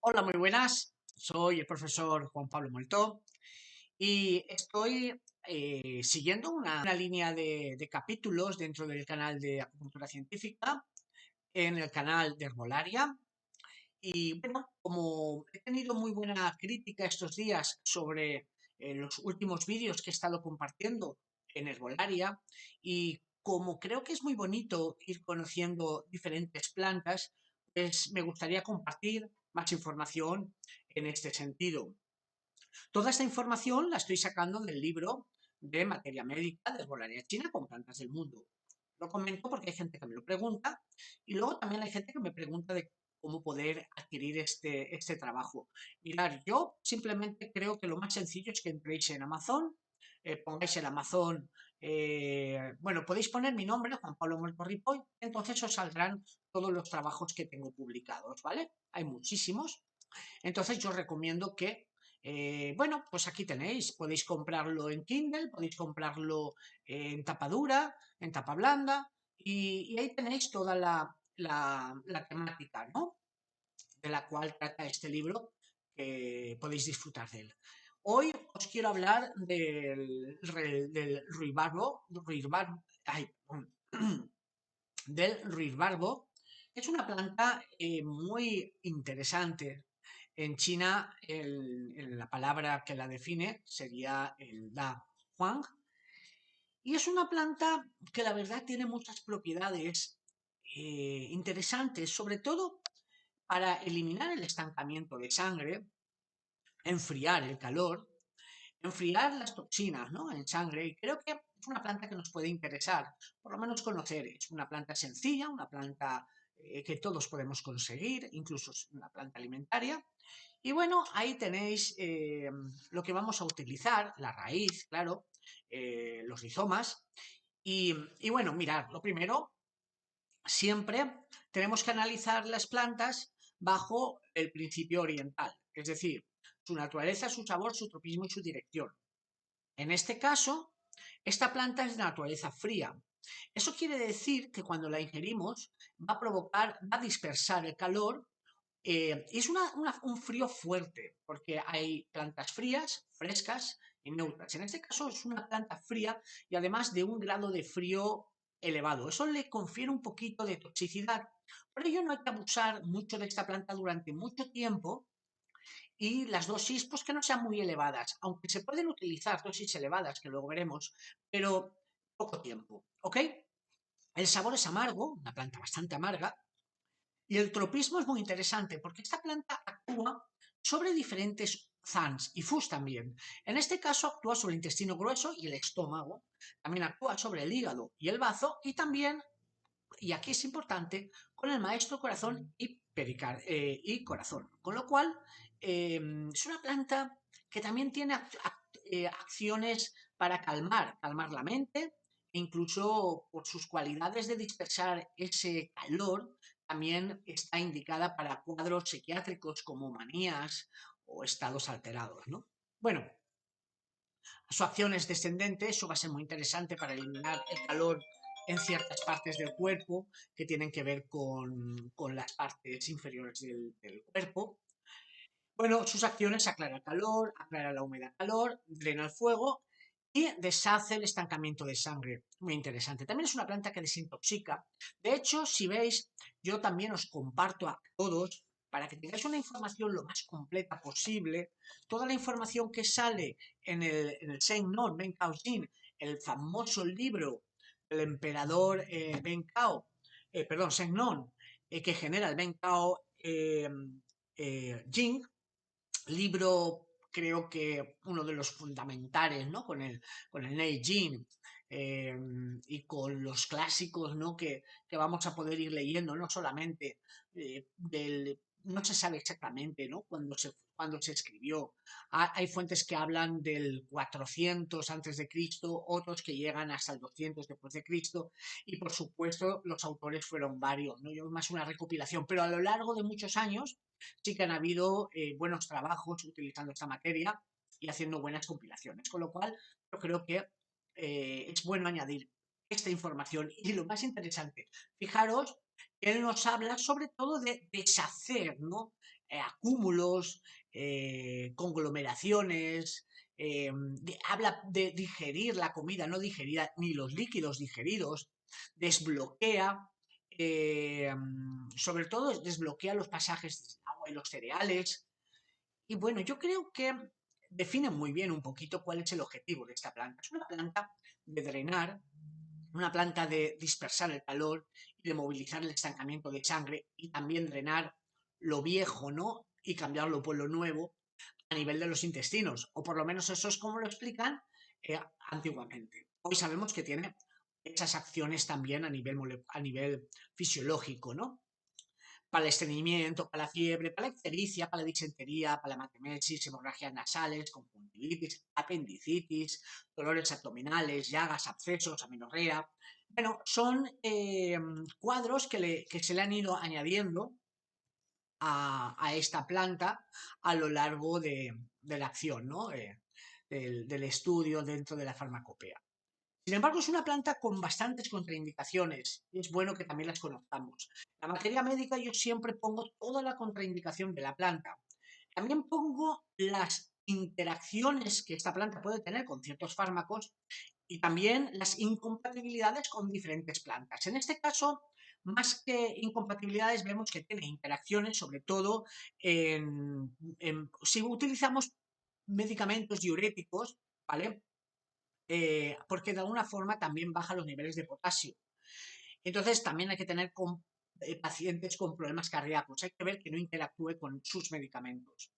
Hola, muy buenas. Soy el profesor Juan Pablo Moltó y estoy siguiendo una línea de capítulos dentro del canal de acupuntura científica, en el canal de Herbolaria. Y bueno, como he tenido muy buena crítica estos días sobre los últimos vídeos que he estado compartiendo en Herbolaria, y como creo que es muy bonito ir conociendo diferentes plantas, pues me gustaría compartir más información en este sentido. Toda esta información la estoy sacando del libro de materia médica de Herbolaria China con plantas del mundo. Lo comento porque hay gente que me lo pregunta y luego también hay gente que me pregunta de cómo poder adquirir este trabajo. Mirad, yo simplemente creo que lo más sencillo es que entréis en Amazon, pongáis en Amazon, bueno, podéis poner mi nombre, Juan Pablo Muerto Ripoll, entonces os saldrán todos los trabajos que tengo publicados, ¿vale? Hay muchísimos. Entonces yo os recomiendo que, bueno, pues aquí tenéis, podéis comprarlo en Kindle, podéis comprarlo en tapa dura, en tapa blanda, y ahí tenéis toda la temática, ¿no? De la cual trata este libro, que podéis disfrutar de él. Hoy os quiero hablar del del ruibarbo. Es una planta muy interesante. En China, la palabra que la define sería el Da Huang. Y es una planta que la verdad tiene muchas propiedades interesantes, sobre todo para eliminar el estancamiento de sangre, enfriar el calor, enfriar las toxinas, ¿no?, en sangre, y creo que es una planta que nos puede interesar, por lo menos conocer. Es una planta sencilla, una planta que todos podemos conseguir, incluso es una planta alimentaria. Y bueno, ahí tenéis lo que vamos a utilizar, la raíz, claro, los rizomas. Y bueno, mirad, lo primero, siempre tenemos que analizar las plantas bajo el principio oriental, es decir, su naturaleza, su sabor, su tropismo y su dirección. En este caso, esta planta es de naturaleza fría. Eso quiere decir que cuando la ingerimos va a dispersar el calor, y es un frío fuerte, porque hay plantas frías, frescas y neutras. En este caso es una planta fría y además de un grado de frío elevado. Eso le confiere un poquito de toxicidad. Por ello no hay que abusar mucho de esta planta durante mucho tiempo, y las dosis pues que no sean muy elevadas, aunque se pueden utilizar dosis elevadas, que luego veremos, pero poco tiempo, ¿ok? El sabor es amargo, una planta bastante amarga, y el tropismo es muy interesante porque esta planta actúa sobre diferentes ZANs y FUS también. En este caso actúa sobre el intestino grueso y el estómago, también actúa sobre el hígado y el bazo, y también, y aquí es importante, con el maestro corazón y corazón. Con lo cual, es una planta que también tiene acciones para calmar la mente, e incluso por sus cualidades de dispersar ese calor, también está indicada para cuadros psiquiátricos como manías o estados alterados, ¿no? Bueno, su acción es descendente, eso va a ser muy interesante para eliminar el calor en ciertas partes del cuerpo que tienen que ver con las partes inferiores del cuerpo. Bueno, sus acciones: aclara el calor, aclara la humedad calor, drena el fuego y deshace el estancamiento de sangre. Muy interesante. También es una planta que desintoxica. De hecho, si veis, yo también os comparto a todos, para que tengáis una información lo más completa posible, toda la información que sale en el Shen Non, Ben Cao Jin, el famoso libro del emperador Ben Cao, perdón, Shen Non, que genera el Ben Cao Jing, libro, creo que uno de los fundamentales, ¿no?, con el Neijing, y con los clásicos, ¿no?, que vamos a poder ir leyendo, no solamente no se sabe exactamente, ¿no?, cuándo se escribió. Hay fuentes que hablan del 400 antes de Cristo, otros que llegan hasta el 200 después de Cristo, y por supuesto los autores fueron varios, ¿no? Yo más una recopilación, pero a lo largo de muchos años sí que han habido buenos trabajos utilizando esta materia y haciendo buenas compilaciones, con lo cual yo creo que es bueno añadir esta información. Y lo más interesante, fijaros que él nos habla sobre todo de deshacer, ¿no?, acúmulos, conglomeraciones, habla de digerir la comida no digerida ni los líquidos digeridos, desbloquea, sobre todo desbloquea los pasajes del agua y los cereales. Y bueno, yo creo que define muy bien un poquito cuál es el objetivo de esta planta. Es una planta de drenar, una planta de dispersar el calor y de movilizar el estancamiento de sangre y también drenar lo viejo, ¿no? Y cambiarlo por lo nuevo a nivel de los intestinos, o por lo menos eso es como lo explican antiguamente. Hoy sabemos que tiene esas acciones también a nivel fisiológico, ¿no? Para el estreñimiento, para la fiebre, para la ictericia, para la disentería, para la hematemesis, hemorragias nasales, conjuntivitis, apendicitis, dolores abdominales, llagas, abscesos, amenorrea. Bueno, son cuadros que se le han ido añadiendo a esta planta a lo largo de la acción, ¿no? Del estudio dentro de la farmacopea. Sin embargo, es una planta con bastantes contraindicaciones y es bueno que también las conozcamos. En la materia médica yo siempre pongo toda la contraindicación de la planta. También pongo las interacciones que esta planta puede tener con ciertos fármacos y también las incompatibilidades con diferentes plantas. En este caso, más que incompatibilidades, vemos que tiene interacciones, sobre todo si utilizamos medicamentos diuréticos, ¿vale? Porque de alguna forma también baja los niveles de potasio. Entonces también hay que tener pacientes con problemas cardíacos, hay que ver que no interactúe con sus medicamentos.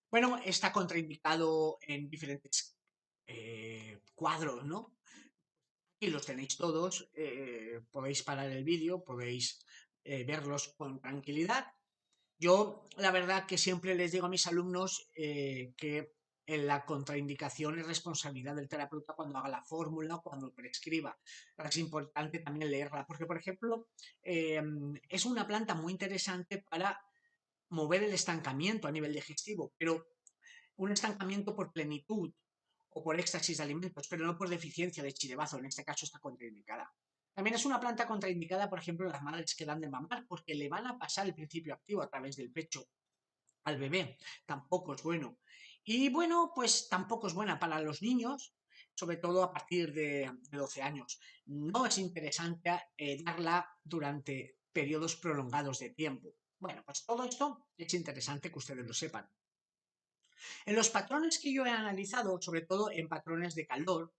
Bueno, está contraindicado en diferentes cuadros, ¿no? Y los tenéis todos, podéis parar el vídeo, podéis verlos con tranquilidad. Yo, la verdad que siempre les digo a mis alumnos que en la contraindicación es responsabilidad del terapeuta cuando haga la fórmula o cuando prescriba. Es importante también leerla, porque, por ejemplo, es una planta muy interesante para mover el estancamiento a nivel digestivo, pero un estancamiento por plenitud o por éxtasis de alimentos, pero no por deficiencia de chirebazo, en este caso está contraindicada. También es una planta contraindicada, por ejemplo, en las madres que dan de mamar, porque le van a pasar el principio activo a través del pecho al bebé. Tampoco es bueno. Y bueno, pues tampoco es buena para los niños, sobre todo a partir de 12 años. No es interesante darla durante periodos prolongados de tiempo. Bueno, pues todo esto es interesante que ustedes lo sepan. En los patrones que yo he analizado, sobre todo en patrones de calor,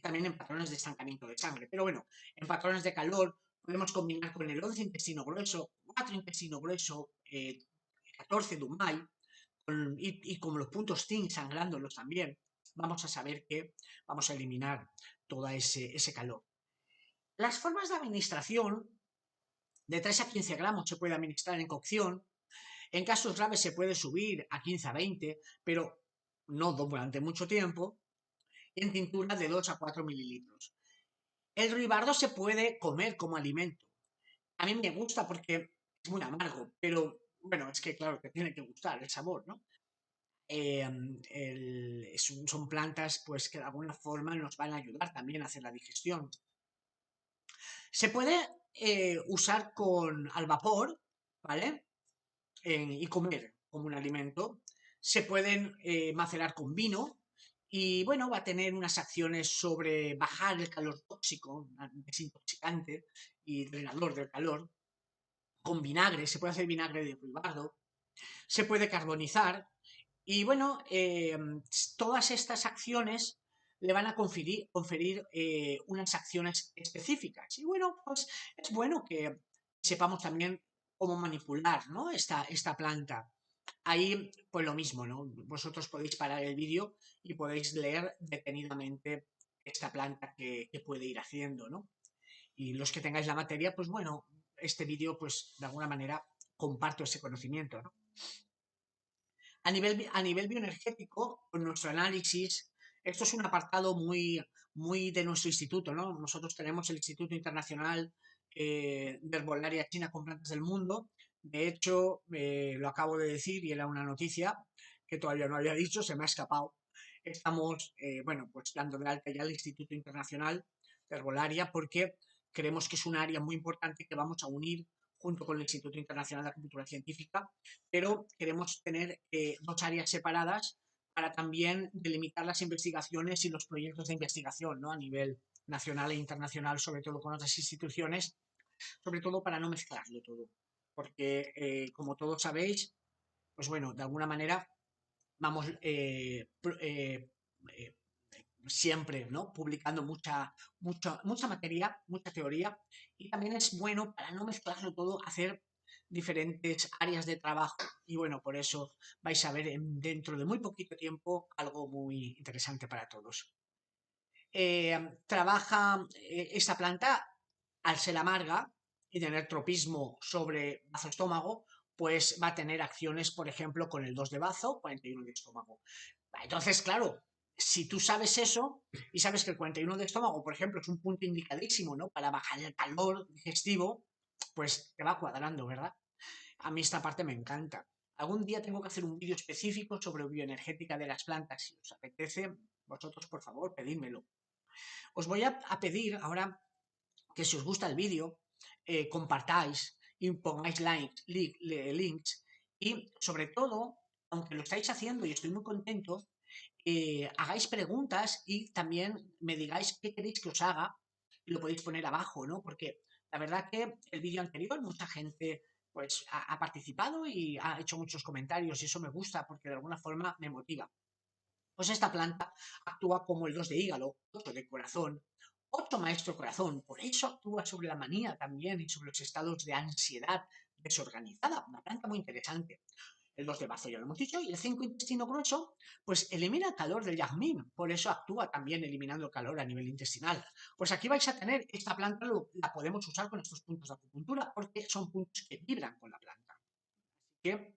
también en patrones de estancamiento de sangre, pero bueno, en patrones de calor podemos combinar con el 11 intestino grueso, 4 intestino grueso, 14 Dumay, y con los puntos zinc sangrándolos también, vamos a saber que vamos a eliminar todo ese calor. Las formas de administración, de 3 a 15 gramos se puede administrar en cocción. En casos graves se puede subir a 15 a 20, pero no durante mucho tiempo. Y en tintura de 2 a 4 mililitros. El ruibardo se puede comer como alimento. A mí me gusta porque es muy amargo, pero bueno, es que claro, te tiene que gustar el sabor, ¿no? Son plantas pues que de alguna forma nos van a ayudar también a hacer la digestión. Se puede usar al vapor, ¿vale? Y comer como un alimento. Se pueden macerar con vino y bueno, va a tener unas acciones sobre bajar el calor tóxico, desintoxicante y drenador del calor. Con vinagre, se puede hacer vinagre de ruibardo, se puede carbonizar y bueno, todas estas acciones le van a conferir unas acciones específicas. Y bueno, pues es bueno que sepamos también cómo manipular, ¿no? esta planta. Ahí, pues lo mismo, ¿no? Vosotros podéis parar el vídeo y podéis leer detenidamente esta planta que puede ir haciendo, ¿no? Y los que tengáis la materia, pues bueno, este vídeo, pues de alguna manera comparto ese conocimiento, ¿no? A nivel bioenergético, con nuestro análisis, esto es un apartado muy de nuestro instituto, ¿no? Nosotros tenemos el Instituto Internacional de Herbolaria China con Plantas del Mundo. De hecho, lo acabo de decir y era una noticia que todavía no había dicho, se me ha escapado. Estamos, bueno, pues dando de alta ya el Instituto Internacional de Herbolaria porque creemos que es un área muy importante que vamos a unir junto con el Instituto Internacional de Acupuntura Científica, pero queremos tener dos áreas separadas para también delimitar las investigaciones y los proyectos de investigación, ¿no? A nivel nacional e internacional, sobre todo con otras instituciones, sobre todo para no mezclarlo todo. Porque, como todos sabéis, pues bueno, de alguna manera vamos eh, siempre, ¿no? Publicando mucha materia, mucha teoría, y también es bueno para no mezclarlo todo, hacer diferentes áreas de trabajo. Y bueno, por eso vais a ver dentro de muy poquito tiempo algo muy interesante para todos. Trabaja esta planta, al ser amarga y tener tropismo sobre bazo-estómago, pues va a tener acciones, por ejemplo, con el 2 de bazo, 41 de estómago. Entonces, claro, si tú sabes eso y sabes que el 41 de estómago, por ejemplo, es un punto indicadísimo, ¿no? Para bajar el calor digestivo, pues te va cuadrando, ¿verdad? A mí esta parte me encanta. Algún día tengo que hacer un vídeo específico sobre bioenergética de las plantas. Si os apetece, vosotros, por favor, pedídmelo. Os voy a pedir ahora que, si os gusta el vídeo, compartáis y pongáis links, y sobre todo, aunque lo estáis haciendo y estoy muy contento, hagáis preguntas y también me digáis qué queréis que os haga, y lo podéis poner abajo, ¿no? Porque la verdad que el vídeo anterior mucha gente pues ha participado y ha hecho muchos comentarios, y eso me gusta porque de alguna forma me motiva. Pues esta planta actúa como el 2 de hígado, 8 de corazón, 8 maestro corazón, por eso actúa sobre la manía también y sobre los estados de ansiedad desorganizada, una planta muy interesante. El 2 de bazo ya lo hemos dicho, y el 5 intestino grueso, pues elimina el calor del jazmín, por eso actúa también eliminando el calor a nivel intestinal. Pues aquí vais a tener, esta planta la podemos usar con estos puntos de acupuntura porque son puntos que vibran con la planta. Que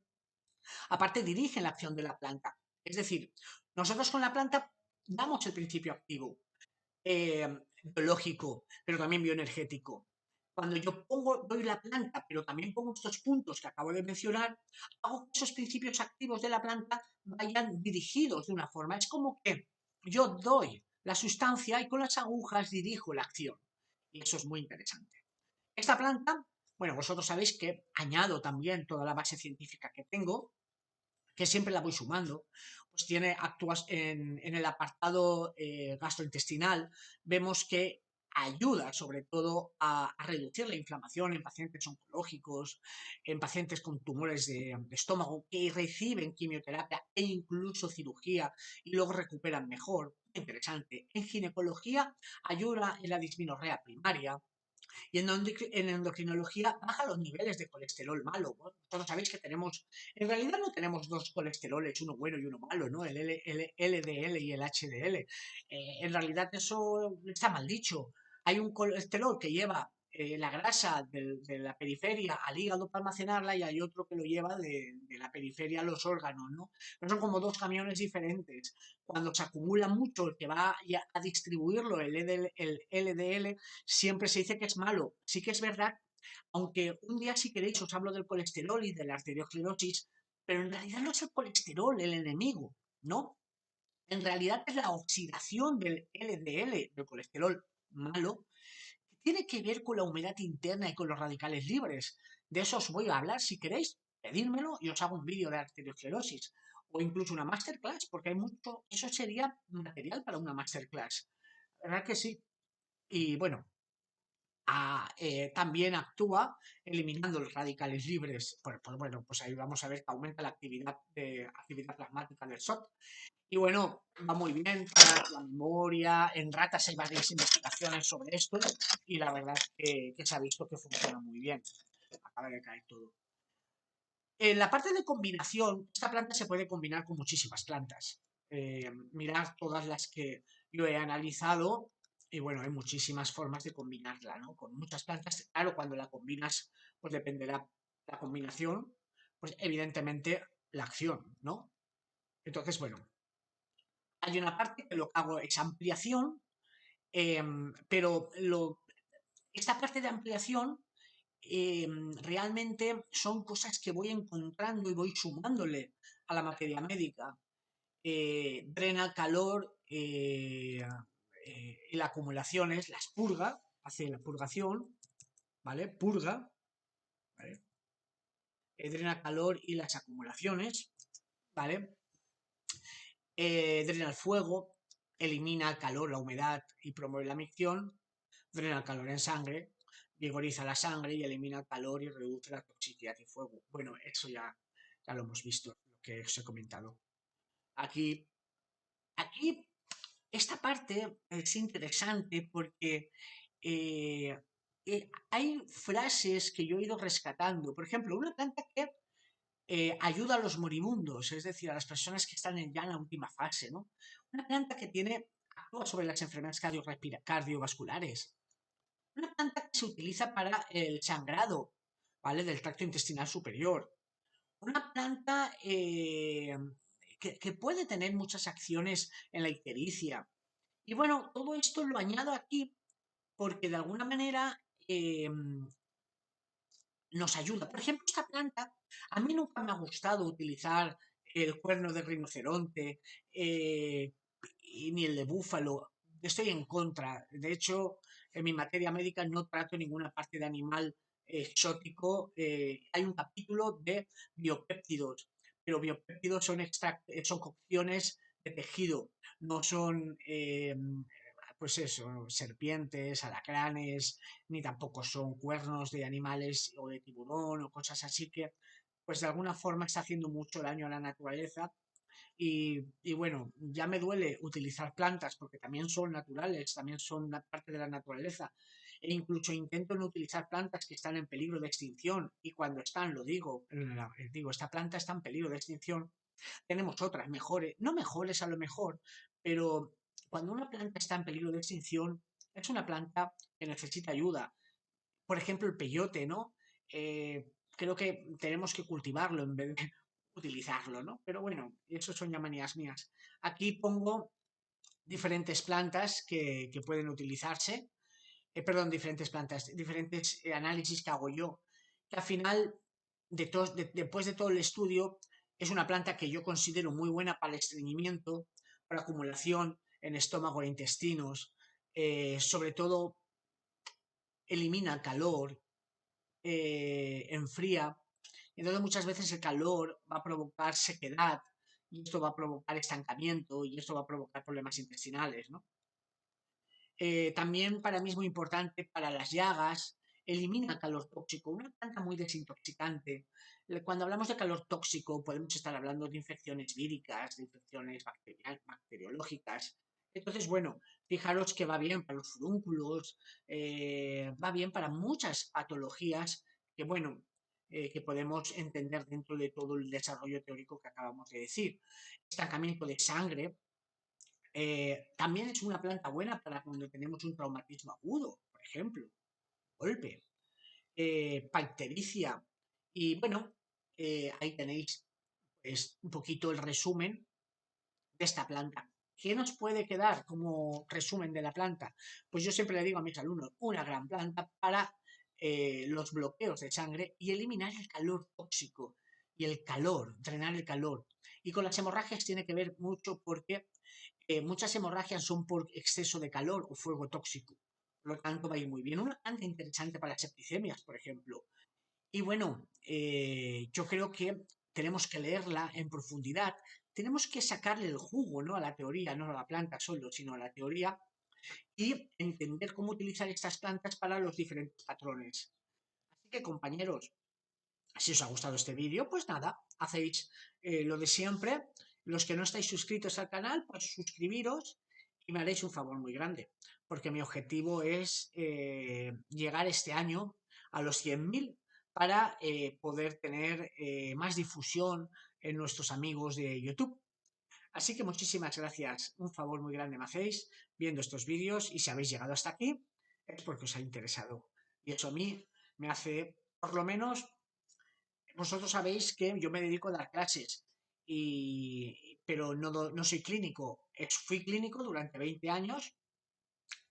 aparte dirigen la acción de la planta. Es decir, nosotros con la planta damos el principio activo biológico, pero también bioenergético. Cuando yo doy la planta, pero también pongo estos puntos que acabo de mencionar, hago que esos principios activos de la planta vayan dirigidos de una forma. Es como que yo doy la sustancia y con las agujas dirijo la acción. Y eso es muy interesante. Esta planta, bueno, vosotros sabéis que añado también toda la base científica que tengo, que siempre la voy sumando, pues actúas en el apartado gastrointestinal, vemos que ayuda sobre todo a reducir la inflamación en pacientes oncológicos, en pacientes con tumores de estómago que reciben quimioterapia e incluso cirugía y luego recuperan mejor. Interesante. En ginecología ayuda en la disminorrea primaria, y en endocrinología baja los niveles de colesterol malo. Vosotros sabéis que en realidad no tenemos dos colesteroles, uno bueno y uno malo, ¿no? El LDL y el HDL. En realidad eso está mal dicho. Hay un colesterol que lleva la grasa de la periferia al hígado para almacenarla, y hay otro que lo lleva de la periferia a los órganos, ¿no? Pero son como dos camiones diferentes. Cuando se acumula mucho el que va a distribuirlo, el LDL, siempre se dice que es malo. Sí que es verdad, aunque un día, si queréis, os hablo del colesterol y de la arteriosclerosis, pero en realidad no es el colesterol el enemigo, ¿no? En realidad es la oxidación del LDL, del colesterol malo, que tiene que ver con la humedad interna y con los radicales libres. De eso os voy a hablar, si queréis, pedírmelo y os hago un vídeo de arteriosclerosis, o incluso una masterclass, porque hay mucho, eso sería material para una masterclass. ¿Verdad que sí? Y bueno, también actúa eliminando los radicales libres. Pues bueno, pues ahí vamos a ver que aumenta la actividad plasmática del SOT. Y bueno, va muy bien para la memoria. En ratas hay varias investigaciones sobre esto y la verdad que se ha visto que funciona muy bien. Acaba de caer todo. En la parte de combinación, esta planta se puede combinar con muchísimas plantas. Mirad todas las que yo he analizado, y bueno, hay muchísimas formas de combinarla, ¿no? Con muchas plantas. Claro, cuando la combinas, pues dependerá la combinación, pues evidentemente la acción, ¿no? Entonces, bueno, hay una parte que lo que hago es ampliación, pero esta parte de ampliación realmente son cosas que voy encontrando y voy sumándole a la materia médica. Drena el calor y las acumulaciones, las purga, hace la purgación, ¿vale? Purga. ¿vale? Drena calor y las acumulaciones, ¿vale? Drena el fuego, elimina el calor, la humedad y promueve la micción, drena el calor en sangre, vigoriza la sangre y elimina el calor y reduce la toxicidad y fuego. Bueno, eso ya lo hemos visto, lo que os he comentado. Aquí esta parte es interesante porque hay frases que yo he ido rescatando. Por ejemplo, una planta que ayuda a los moribundos, es decir, a las personas que están ya en la última fase, ¿no? Una planta que actúa sobre las enfermedades cardiovasculares. Una planta que se utiliza para el sangrado, ¿vale? Del tracto intestinal superior. Una planta que puede tener muchas acciones en la ictericia. Y bueno, todo esto lo añado aquí porque de alguna manera eh, nos ayuda. Por ejemplo, esta planta, a mí nunca me ha gustado utilizar el cuerno de rinoceronte ni el de búfalo. Estoy en contra. De hecho, en mi materia médica no trato ninguna parte de animal exótico. Hay un capítulo de biopéptidos, pero biopéptidos son cocciones de tejido, no son pues eso, serpientes, alacranes, ni tampoco son cuernos de animales o de tiburón o cosas así que, pues de alguna forma está haciendo mucho daño a la naturaleza. Y bueno, ya me duele utilizar plantas porque también son naturales, también son una parte de la naturaleza. E incluso intento no utilizar plantas que están en peligro de extinción. Y cuando están, lo digo, esta planta está en peligro de extinción. Tenemos otras mejores, no mejores a lo mejor, pero cuando una planta está en peligro de extinción, es una planta que necesita ayuda. Por ejemplo, el peyote, ¿no? Creo que tenemos que cultivarlo en vez de utilizarlo, ¿no? Pero bueno, eso son ya manías mías. Aquí pongo diferentes plantas que pueden utilizarse, perdón, diferentes plantas, diferentes análisis que hago yo, que al final, después de todo el estudio, es una planta que yo considero muy buena para el estreñimiento, para acumulación en estómago e intestinos, sobre todo elimina calor, enfría. Entonces muchas veces el calor va a provocar sequedad y esto va a provocar estancamiento y esto va a provocar problemas intestinales, ¿no? También para mí es muy importante para las llagas, elimina calor tóxico, una planta muy desintoxicante. Cuando hablamos de calor tóxico podemos estar hablando de infecciones víricas, de infecciones bacteriológicas. Entonces, bueno, fijaros que va bien para los furúnculos, va bien para muchas patologías que, bueno, que podemos entender dentro de todo el desarrollo teórico que acabamos de decir. Estancamiento de sangre, también es una planta buena para cuando tenemos un traumatismo agudo, por ejemplo, golpe, bactericia. Y bueno, ahí tenéis pues, un poquito el resumen de esta planta. ¿Qué nos puede quedar como resumen de la planta? Pues yo siempre le digo a mis alumnos, una gran planta para los bloqueos de sangre y eliminar el calor tóxico y el calor, drenar el calor. Y con las hemorragias tiene que ver mucho porque muchas hemorragias son por exceso de calor o fuego tóxico. Por lo tanto, va a ir muy bien. Una planta interesante para las septicemias, por ejemplo. Y bueno, yo creo que tenemos que leerla en profundidad. Tenemos que sacarle el jugo, ¿no? A la teoría, no a la planta solo, sino a la teoría y entender cómo utilizar estas plantas para los diferentes patrones. Así que, compañeros, si os ha gustado este vídeo, pues nada, hacéis lo de siempre. Los que no estáis suscritos al canal, pues suscribiros y me haréis un favor muy grande, porque mi objetivo es llegar este año a los 100.000 para poder tener más difusión en nuestros amigos de YouTube. Así que muchísimas gracias, un favor muy grande me hacéis viendo estos vídeos y si habéis llegado hasta aquí es porque os ha interesado. Y eso a mí me hace, por lo menos, vosotros sabéis que yo me dedico a dar clases, pero no soy clínico. Fui clínico durante 20 años.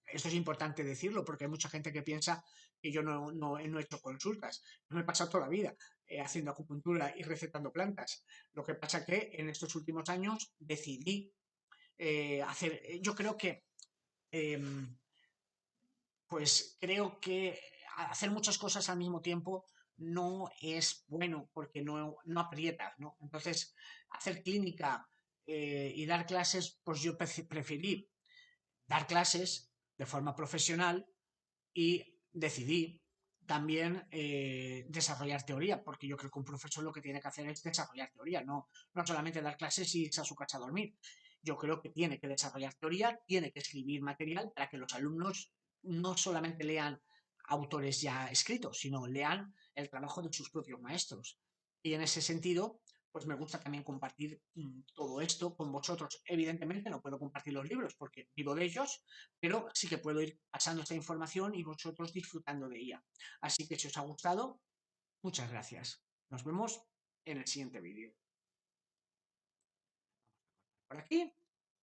Esto es importante decirlo porque hay mucha gente que piensa que yo no he hecho consultas. No me he pasado toda la vida haciendo acupuntura y recetando plantas. Lo que pasa que en estos últimos años decidí hacer, yo creo que, eh, pues creo que hacer muchas cosas al mismo tiempo no es bueno porque no aprietas, ¿no? Entonces, hacer clínica y dar clases, pues yo preferí dar clases de forma profesional y decidí también desarrollar teoría, porque yo creo que un profesor lo que tiene que hacer es desarrollar teoría, no solamente dar clases y irse a su casa a dormir. Yo creo que tiene que desarrollar teoría, tiene que escribir material para que los alumnos no solamente lean autores ya escritos, sino lean el trabajo de sus propios maestros. Y en ese sentido, pues me gusta también compartir todo esto con vosotros. Evidentemente no puedo compartir los libros porque vivo de ellos, pero sí que puedo ir pasando esta información y vosotros disfrutando de ella. Así que si os ha gustado, muchas gracias. Nos vemos en el siguiente vídeo. Por aquí.